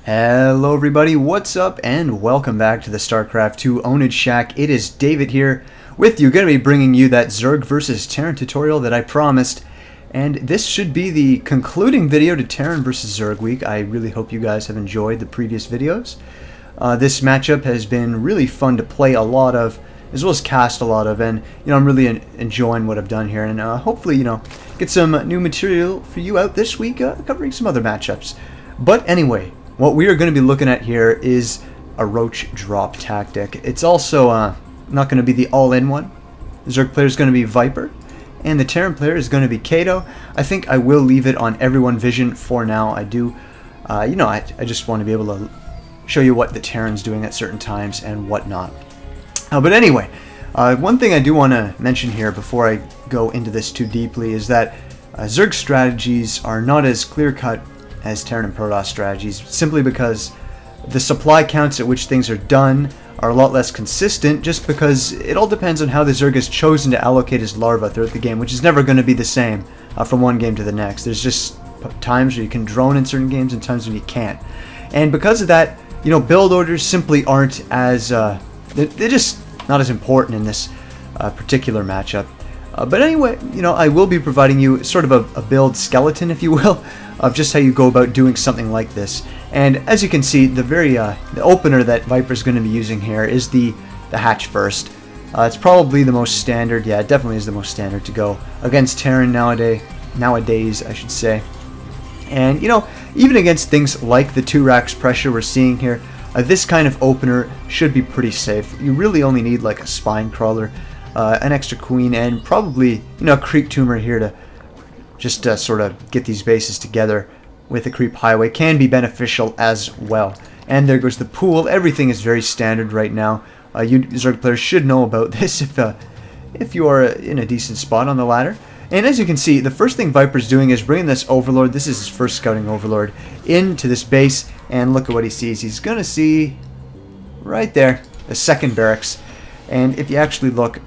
Hello everybody, what's up and welcome back to the Starcraft 2 Ownage Shack. It is David here with you, going to be bringing you that Zerg versus Terran tutorial that I promised. And this should be the concluding video to Terran versus Zerg week. I really hope you guys have enjoyed the previous videos. This matchup has been really fun to play a lot of, as well as cast a lot of, and I'm really enjoying what I've done here, and hopefully get some new material for you out this week, covering some other matchups. But anyway, what we are going to be looking at here is a Roach drop tactic. It's also not going to be the all-in one. The Zerg player is going to be Viper, and the Terran player is going to be Kato. I think I will leave it on everyone vision for now. I do, I just want to be able to show you what the Terran's doing at certain times and whatnot. But anyway, one thing I do want to mention here before I go into this too deeply is that Zerg strategies are not as clear-cut as Terran and Protoss strategies, simply because the supply counts at which things are done are a lot less consistent, just because it all depends on how the Zerg has chosen to allocate his larva throughout the game, which is never going to be the same from one game to the next. There's just times where you can drone in certain games and times when you can't. And because of that, build orders simply aren't as, they're just not as important in this particular matchup. But anyway, I will be providing you sort of a build skeleton, if you will, of just how you go about doing something like this. And as you can see, the opener that Viper's going to be using here is the hatch first. It's probably the most standard. Yeah, it definitely is the most standard to go against Terran nowadays, I should say. And even against things like the 2 racks pressure we're seeing here, this kind of opener should be pretty safe. You really only need like a spine crawler, an extra queen, and probably a creep tumor here to just sort of get these bases together with a creep highway. Can be beneficial as well. And there goes the pool. Everything is very standard right now. You Zerg players should know about this if you are in a decent spot on the ladder. And as you can see, the first thing Viper's doing is bringing this Overlord, this is his first scouting Overlord, into this base, and look at what he sees. He's going to see, right there, the second barracks. And if you actually look,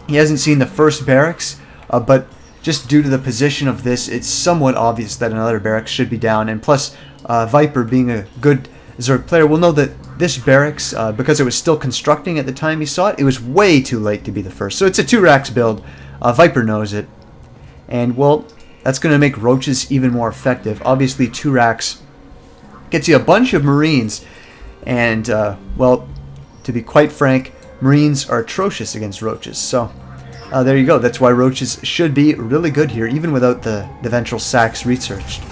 he hasn't seen the first barracks, but just due to the position of this, it's somewhat obvious that another barracks should be down. And plus, Viper, being a good Zerg player, will know that this barracks, because it was still constructing at the time he saw it, it was way too late to be the first. So it's a 2 racks build. Viper knows it. And, well, that's going to make Roaches even more effective. Obviously, 2 racks gets you a bunch of Marines. And, well, to be quite frank, Marines are atrocious against Roaches. So, there you go. That's why Roaches should be really good here, even without the ventral sacks researched.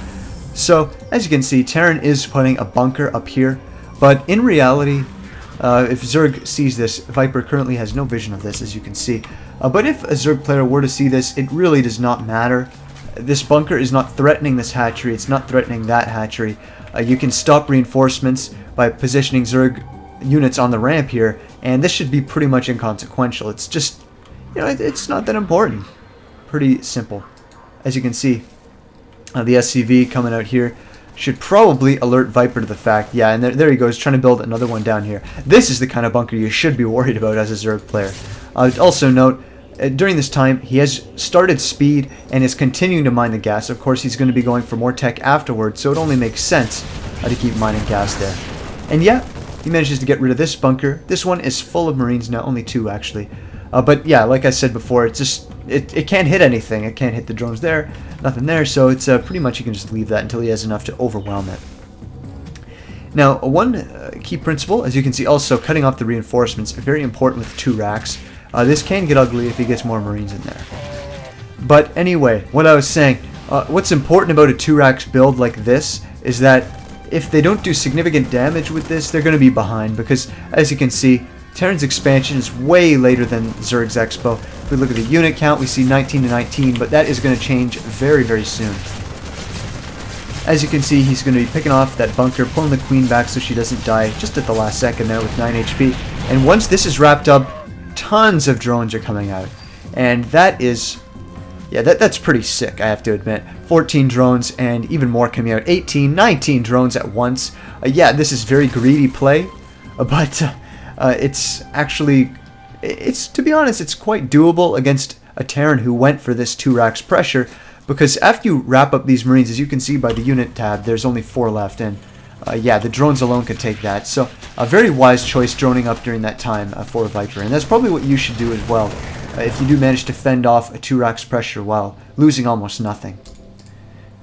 So, as you can see, Terran is putting a bunker up here. But in reality, if Zerg sees this, Viper currently has no vision of this, as you can see. But if a Zerg player were to see this, it really does not matter. This bunker is not threatening this hatchery. It's not threatening that hatchery. You can stop reinforcements by positioning Zerg units on the ramp here, and this should be pretty much inconsequential. It's just, it's not that important. Pretty simple. As you can see, the SCV coming out here should probably alert Viper to the fact, yeah, and there he goes, trying to build another one down here. This is the kind of bunker you should be worried about as a Zerg player. Also note, during this time, he has started speed and is continuing to mine the gas. Of course, he's going to be going for more tech afterwards, so it only makes sense to keep mining gas there. And yeah, he manages to get rid of this bunker. This one is full of Marines now, only 2 actually. But yeah, like I said before, it's just it can't hit anything. It can't hit the drones there, nothing there. So it's pretty much you can just leave that until he has enough to overwhelm it. Now, one key principle, as you can see, also cutting off the reinforcements, very important with 2 racks. This can get ugly if he gets more Marines in there. But anyway, what I was saying, what's important about a 2 racks build like this is that if they don't do significant damage with this, they're going to be behind, because as you can see, Terran's expansion is way later than Zerg's Expo. If we look at the unit count, we see 19 to 19, but that is going to change very, very soon. As you can see, he's going to be picking off that bunker, pulling the queen back so she doesn't die just at the last second there with 9 HP. And once this is wrapped up, tons of drones are coming out. And that is, yeah, that's pretty sick, I have to admit. 14 drones and even more coming out. 18, 19 drones at once. Yeah, this is very greedy play, but it's actually, to be honest, it's quite doable against a Terran who went for this 2 racks pressure, because after you wrap up these Marines, as you can see by the unit tab, there's only 4 left, and yeah, the drones alone could take that. So a very wise choice droning up during that time for a Viper. And that's probably what you should do as well, if you do manage to fend off a 2 racks pressure while losing almost nothing.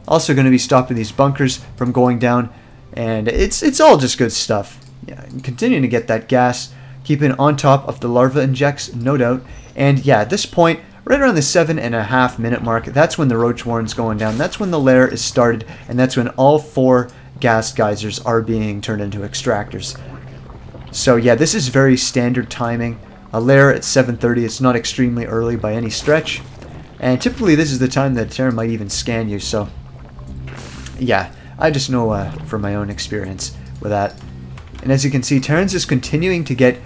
Also going to be stopping these bunkers from going down. And it's all just good stuff. Yeah, continuing to get that gas, keeping on top of the larva injects, no doubt. And yeah, at this point, right around the 7.5 minute mark, that's when the Roach Warren's going down. That's when the lair is started, and that's when all 4 gas geysers are being turned into extractors. So yeah, this is very standard timing. A lair at 7:30, it's not extremely early by any stretch. And typically this is the time that Terran might even scan you, so yeah, I just know from my own experience with that. And as you can see, Terran's is continuing to get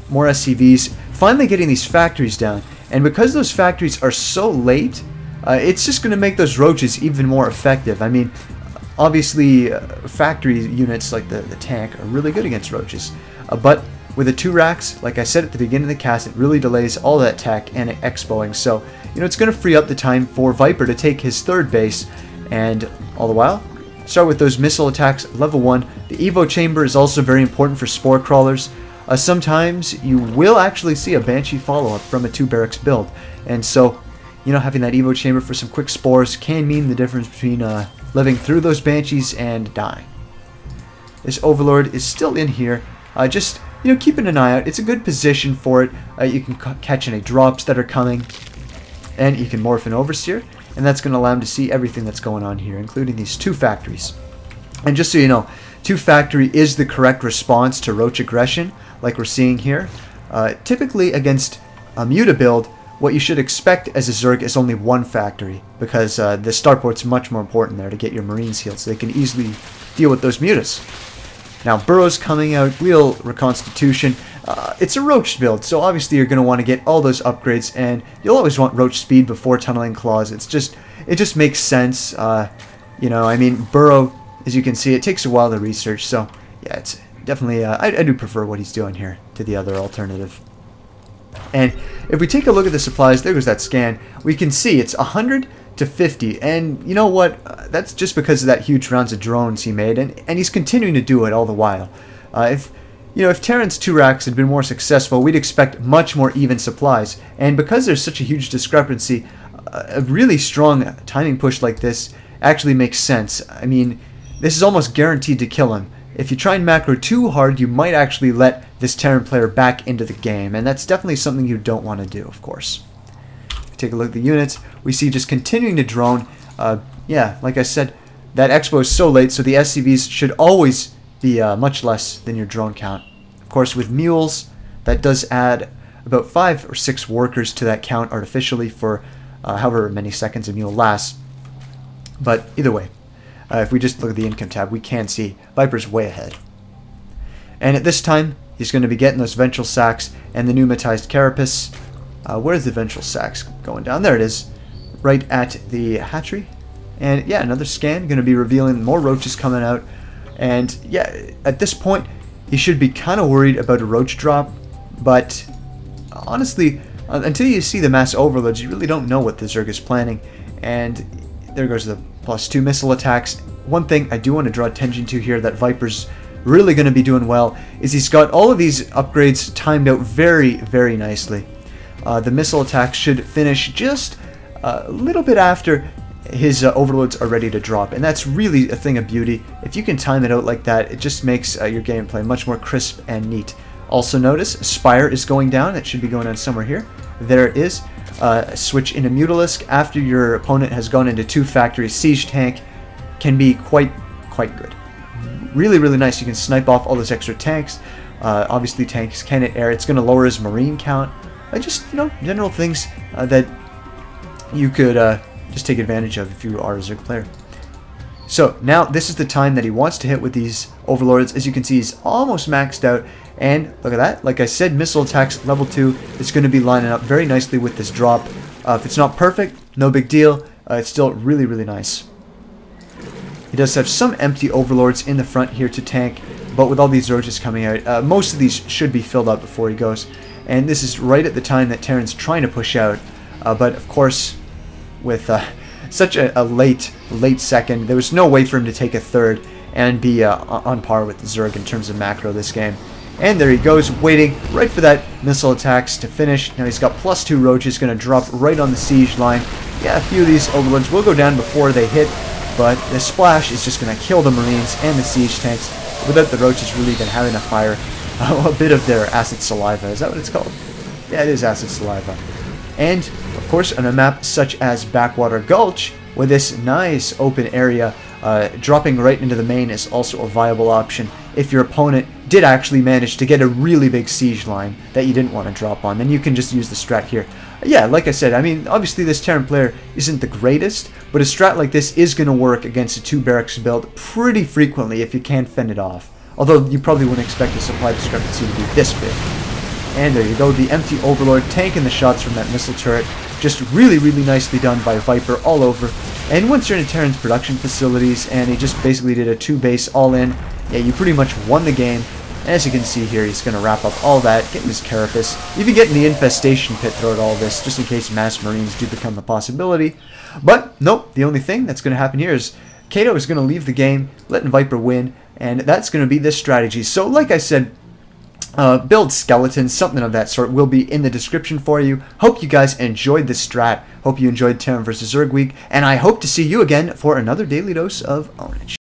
more SCVs, finally getting these factories down. And because those factories are so late, it's just going to make those roaches even more effective. I mean, obviously, factory units like the tank are really good against roaches. But with the 2 racks, like I said at the beginning of the cast, it really delays all that tech and expoing. So, you know, it's going to free up the time for Viper to take his 3rd base. And all the while, start with those missile attacks, level 1. The Evo chamber is also very important for spore crawlers. Sometimes you will actually see a Banshee follow-up from a 2 barracks build. And so, you know, having that Evo chamber for some quick spores can mean the difference between living through those Banshees and dying. This Overlord is still in here, just, you know, keeping an eye out. It's a good position for it. You can catch any drops that are coming, and you can morph an Overseer, and that's going to allow him to see everything that's going on here, including these 2 factories. And just so you know, 2 factory is the correct response to Roach aggression, like we're seeing here. Typically against a Muta build, what you should expect as a Zerg is only 1 factory, because the starport's much more important there to get your Marines healed, so they can easily deal with those Mutas. Now, Burrow's coming out, real reconstitution. It's a Roach build, so obviously you're going to want to get all those upgrades, and you'll always want Roach speed before tunneling claws. It just makes sense. You know, I mean, Burrow, as you can see, it takes a while to research, so yeah, it's definitely, I do prefer what he's doing here to the other alternative. And if we take a look at the supplies, there goes that scan, we can see it's 100 to 50, and you know what, that's just because of that huge rounds of drones he made, and he's continuing to do it all the while. If Terran's 2 racks had been more successful, we'd expect much more even supplies, and because there's such a huge discrepancy, a really strong timing push like this actually makes sense. I mean, this is almost guaranteed to kill him. If you try and macro too hard, you might actually let this Terran player back into the game, and that's definitely something you don't want to do, of course. If you take a look at the units, we see just continuing to drone. Yeah, like I said, that expo is so late, so the SCVs should always be much less than your drone count. Of course, with mules, that does add about 5 or 6 workers to that count artificially for however many seconds a mule lasts. But either way, if we just look at the income tab, we can see Viper's way ahead. And at this time, he's going to be getting those ventral sacs and the pneumatized carapace. Where's the ventral sacs going down? There it is, right at the hatchery. And yeah, another scan, going to be revealing more roaches coming out. And yeah, at this point, you should be kind of worried about a roach drop. But honestly, until you see the mass overloads, you really don't know what the Zerg is planning. And there goes the +2 missile attacks. One thing I do want to draw attention to here that Viper's really going to be doing well is he's got all of these upgrades timed out very, very nicely. The missile attacks should finish just a little bit after his overloads are ready to drop, and that's really a thing of beauty. If you can time it out like that, it just makes your gameplay much more crisp and neat. Also notice, Spire is going down. It should be going on somewhere here. There it is. Switch into Mutalisk after your opponent has gone into 2 factory siege tank can be quite good. Really, really nice. You can snipe off all those extra tanks. Obviously, tanks can hit air. It's going to lower his marine count. Just, you know, general things that you could just take advantage of if you are a Zerg player. So now this is the time that he wants to hit with these overlords. As you can see, he's almost maxed out. And look at that. Like I said, missile attacks level 2 is going to be lining up very nicely with this drop. If it's not perfect, no big deal. It's still really, really nice. He does have some empty overlords in the front here to tank, but with all these roaches coming out, most of these should be filled up before he goes. And this is right at the time that Terran's trying to push out. But of course, with such a late second, there was no way for him to take a third. and be on par with the Zerg in terms of macro this game. And there he goes, waiting right for that missile attacks to finish. Now he's got +2 Roaches, going to drop right on the siege line. Yeah, a few of these Overlords will go down before they hit, but the splash is just going to kill the Marines and the siege tanks without the Roaches really even having to fire a bit of their acid saliva. Is that what it's called? Yeah, it is acid saliva. And, of course, on a map such as Backwater Gulch, with this nice open area, dropping right into the main is also a viable option if your opponent did actually manage to get a really big siege line that you didn't want to drop on. Then you can just use the strat here. Yeah, like I said, I mean, obviously this Terran player isn't the greatest, but a strat like this is going to work against a 2 barracks build pretty frequently if you can't fend it off. Although you probably wouldn't expect the supply discrepancy to be this big. And there you go, the empty Overlord tanking the shots from that missile turret. Just really, really nicely done by Viper all over. And once you're in Terran's production facilities and he just basically did a 2 base all in, yeah, you pretty much won the game. And as you can see here, he's going to wrap up all that, getting his Carapace, even getting the infestation pit throughout all this, just in case mass Marines do become a possibility. But nope, the only thing that's going to happen here is Kato is going to leave the game, letting Viper win, and that's going to be this strategy. So like I said, build skeletons, something of that sort will be in the description for you. Hope you guys enjoyed this strat. Hope you enjoyed Terran vs. Zerg Week, and I hope to see you again for another daily dose of Ownage.